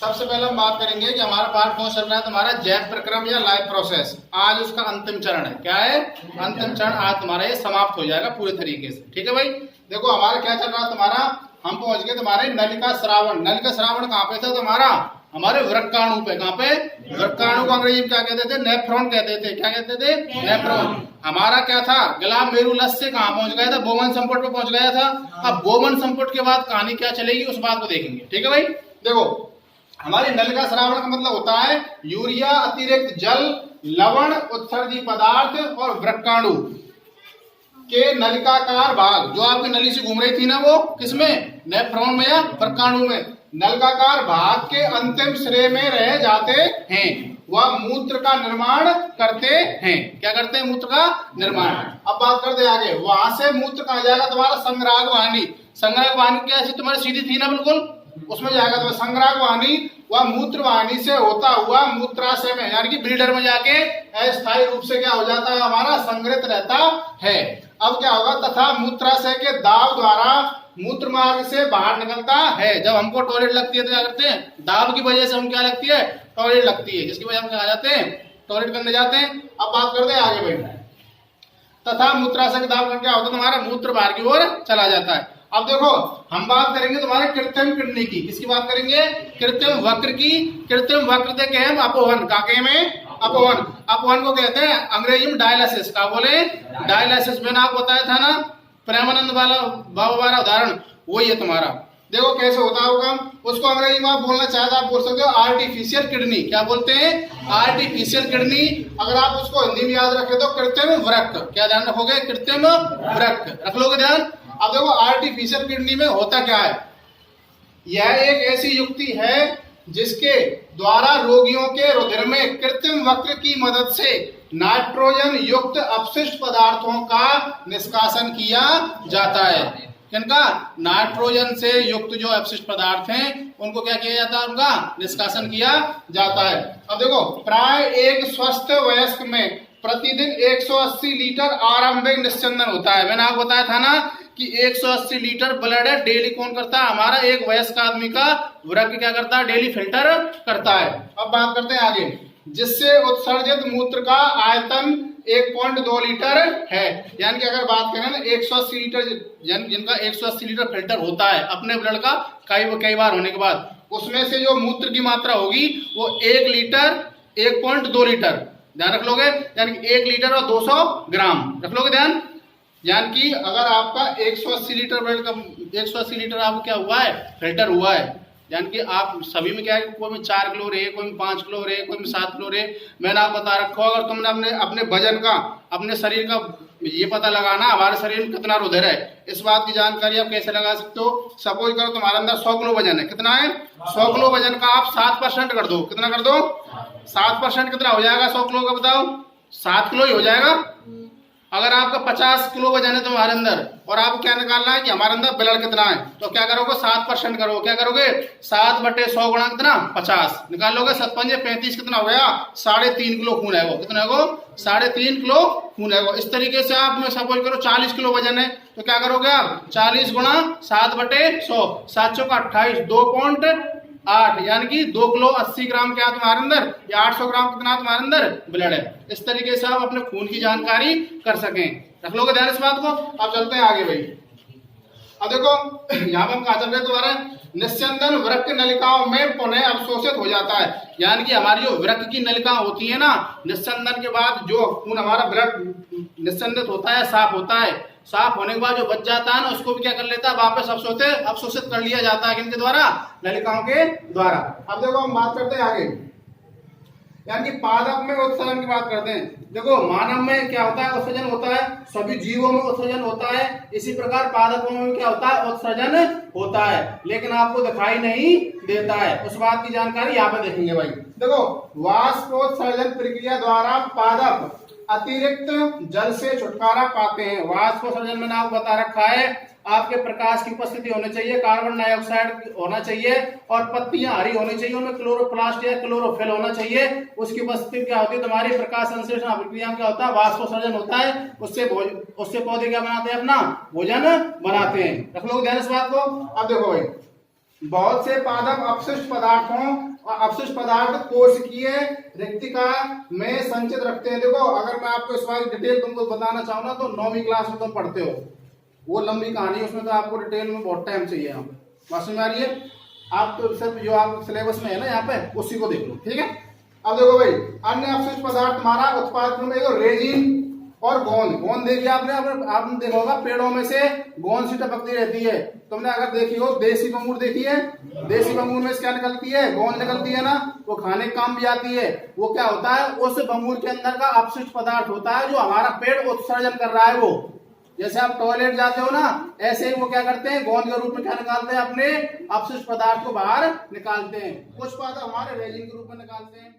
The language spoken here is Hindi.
सबसे पहले हम बात करेंगे कि हमारा पाठ कौन चल रहा है, तुम्हारा जैव प्रक्रम या लाइफ प्रोसेस। आज उसका अंतिम चरण है। क्या है? अंतिम चरण आज तुम्हारा ये समाप्त हो जाएगा पूरे तरीके से। ठीक है भाई, देखो हमारा क्या चल रहा है तुम्हारा, हम पहुंच गए तुम्हारे नलिका श्रावण। नलिका श्रावण कहाँ पे था तुम्हारा? हमारे वृक्काणु पे। कहाँ पे? वृक्काणु को अंग्रेजी में क्या कहते थे? नेफ्रॉन कहते थे। क्या कहते थे? नेफ्रॉन। हमारा क्या था? गलाब मेरुलस से कहाँ पहुंच गया था? बोमन संपुट पे पहुंच गया था। अब बोमन संपुट के बाद कहानी क्या चलेगी उस बात को देखेंगे। ठीक है भाई, देखो हमारी नलिका श्रावण का मतलब होता है यूरिया, अतिरिक्त जल, लवण, उत्सर्जी पदार्थ और वृक्काणु के नलिकाकार भाग। जो आपकी नली से घूम रही थी ना, वो किसमें? नेफ्रॉन में या वृक्काणु में। नलिकाकार भाग के अंतिम सिरे में रह जाते हैं। वह मूत्र का निर्माण करते हैं। क्या करते हैं? मूत्र का निर्माण। अब बात करते आगे, वहां से मूत्र कहाँ जाएगा तुम्हारा? संग्राहक वाहिनी। संग्राहक वाहिनी कैसी तुम्हारी सीधी थी ना बिल्कुल, उसमें जाएगा तो संग्राहक वाहिनी व मूत्र वाहिनी से होता हुआ मूत्राशय में यानी कि ब्लीडर में जाके अस्थायी रूप से क्या हो जाता है? हमारा संग्रहित रहता है। अब क्या होगा? तथा मूत्राशय के दाब द्वारा मूत्र मार्ग से बाहर निकलता है। जब हमको टॉयलेट लगती है तो क्या करते हैं? दाब की वजह से हम क्या लगती है? टॉयलेट लगती है, जिसकी वजह हम क्या जाते हैं? टॉयलेट करने जाते हैं। अब बात करते हैं आगे बढ़, तथा मूत्राशय के दाब में क्या होता है? तुम्हारा मूत्र बाहर की ओर चला जाता है। अब देखो हम बात करेंगे तुम्हारे कृत्रिम किडनी की। किसकी बात करेंगे? कृत्रिम वक्र की। कृत्रिम वक्र देखे हम अपोहन। काके में? अपोहन। अपोहन को कहते हैं अंग्रेजी में डायलिसिस। क्या बोले? डायलिसिस। मैंने आपको बताया था ना प्रेमानंद वाला बाबा वाला उदाहरण, वही है तुम्हारा। देखो कैसे होता होगा, उसको अंग्रेजी में आप बोलना चाहते आप बोल सकते हो आर्टिफिशियल किडनी। क्या बोलते हैं? Artificial kidney. अगर आप उसको हिंदी में याद रखे तो कृत्रिम वृक्क। क्या ध्यान रखोगे? कृत्रिम वृक्क रख लोगे ध्यान। अब देखो आर्टिफिशियल किडनी में होता क्या है? यह एक ऐसी युक्ति है जिसके द्वारा रोगियों के रुधिर में कृत्रिम वक्र की मदद से नाइट्रोजन युक्त अपशिष्ट पदार्थों का निष्कासन किया जाता है। किनका? नाइट्रोजन से युक्त जो अपशिष्ट पदार्थ हैं उनको क्या किया जाता है? उनका निष्कासन किया जाता है। अब देखो प्राय एक स्वस्थ वयस्क में प्रतिदिन 180 लीटर आरंभिक निस्यंदन होता है। मैंने आपको बताया था ना कि 180 लीटर ब्लड है डेली कौन करता है? हमारा एक वयस्क आदमी का वृक्क क्या करता है? डेली फिल्टर करता है। अब बात करते हैं आगे, जिससे उत्सर्जित मूत्र का आयतन 1.2 लीटर है। यानी कि अगर बात करें ना 180 लीटर, जिनका 180 लीटर फिल्टर होता है अपने ब्लड का कई बार होने के बाद, उसमें से जो मूत्र की मात्रा होगी वो 1 लीटर 1.2 लीटर ध्यान रख लोगे। यानी 1 लीटर और 200 ग्राम रख लोगे ध्यान। यानी कि अगर आपका 180 लीटर ब्लड का 180 लीटर आपको क्या हुआ है? फिल्टर हुआ है। यानी कि आप सभी में क्या है, कोई में 4 किलो रहे, कोई में 5 किलो रहे, कोई में 7 किलो रहे। मैंने आप बता रखा अगर तुमने अपने वजन का, अपने शरीर का ये पता लगाना हमारे शरीर में कितना रुधिर है, इस बात की जानकारी आप कैसे लगा सकते हो? सपोज करो तुम्हारे अंदर 100 किलो वजन है। कितना है? 100 किलो वजन का आप 7% कर दो। कितना कर दो? 7% कितना हो जाएगा 100 किलो का? बताओ 7 किलो ही हो जाएगा। अगर आपका 50 किलो वजन है तुम्हारे अंदर और आपको क्या निकालना है कि हमारे अंदर ब्लड कितना है, तो क्या करोगे? 7% करो। क्या करोगे? 7/100 गुणा कितना? 50 निकाल लोगे। 7×5 कितना हो गया? 3.5 किलो खून है वो। कितना है वो? 3.5 किलो खून है वो। इस तरीके से आप में सपोज करो 40 किलो वजन है तो क्या करोगे आप? 40 गुणा 7/100, 700 का 28, 2.8 यानी कि 2 किलो 80 ग्राम क्या तुम्हारे अंदर, या 800 ग्राम कितना तुम्हारे अंदर ब्लड है। इस तरीके से आप अपने खून की जानकारी कर सकें। रख लोगे ध्यान इस बात को। अब चलते हैं आगे भाई। अब देखो यहाँ पर हम कहा चल रहे तुम्हारा निस्यंदन वृक्क नलिकाओं में पुनः अवशोषित हो जाता है। यानी कि हमारी जो वृक्क की नलिका होती है ना, निस्यंदन के बाद जो खून हमारा ब्लड निस्यंदित होता है, साफ होता है, साफ होने के बाद जो बच जाता है ना उसको भी क्या कर लेता है? वापस अवशोषित कर लिया जाता है। किनके द्वारा? नलिकाओं के द्वारा। अब देखो हम बात करते हैं आगे, यानी कि पादप में उत्सर्जन की बात करते हैं। देखो मानव में क्या होता है? उत्सर्जन होता है। सभी जीवों में उत्सर्जन होता है। इसी प्रकार पादपों में क्या होता है? उत्सर्जन होता है, लेकिन आपको दिखाई नहीं देता है। उस बात की जानकारी यहाँ पे देखेंगे भाई। देखो वाष्पोत्सर्जन प्रक्रिया द्वारा पादप अतिरिक्त जल से छुटकारा पाते हैं। वाष्पोत्सर्जन मैंने आपको बता रखा है, आपके प्रकाश की उपस्थिति होनी चाहिए, कार्बन डाइऑक्साइड होना चाहिए और पत्तियां हरी होनी चाहिए, उनमें क्लोरोप्लास्ट या क्लोरोफिल होना चाहिए। उसकी उपस्थिति क्या होती है? तुम्हारी प्रकाश संश्लेषण अभिक्रिया में क्या होता है? वाष्पोत्सर्जन होता है। उससे पौधे क्या बनाते हैं? अपना भोजन बनाते हैं। रख लो ध्यान इस बात को। अब देखो भाई बहुत से पादप अपशिष्ट पदार्थ कोशिकीय रिक्तिका में संचित रखते हैं। देखो अगर मैं आपको इस बारे डिटेल तुमको बताना चाहूँ ना तो 9वीं क्लास में तुम पढ़ते हो, वो लंबी कहानी है, उसमें तो आपको डिटेल में बहुत टाइम चाहिए। यहाँ पे बात समझ में आ रही है? आप तो सिर्फ जो आप सिलेबस में है ना यहाँ पे उसी को देख लो, ठीक है। अब देखो भाई, अन्य अपशिष्ट पदार्थ हमारा उत्पाद में रेजिन और गोंद देखिए आपने देखा होगा पेड़ों में से गोंद सी टपकती रहती है। तुमने अगर देखी हो देसी बंगूर देखी है, देसी बंगूर में से क्या निकलती है? गोंद निकलती है ना, वो खाने के काम भी आती है। वो क्या होता है? उस बंगूर के अंदर का अपशिष्ट पदार्थ होता है जो हमारा पेड़ उत्सर्जन कर रहा है। वो जैसे आप टॉयलेट जाते हो ना, ऐसे ही वो क्या करते हैं? गोंद के रूप में क्या निकालते हैं? अपने अपशिष्ट पदार्थ को बाहर निकालते हैं। कुछ पादप हमारे रेजिन के रूप में निकालते हैं।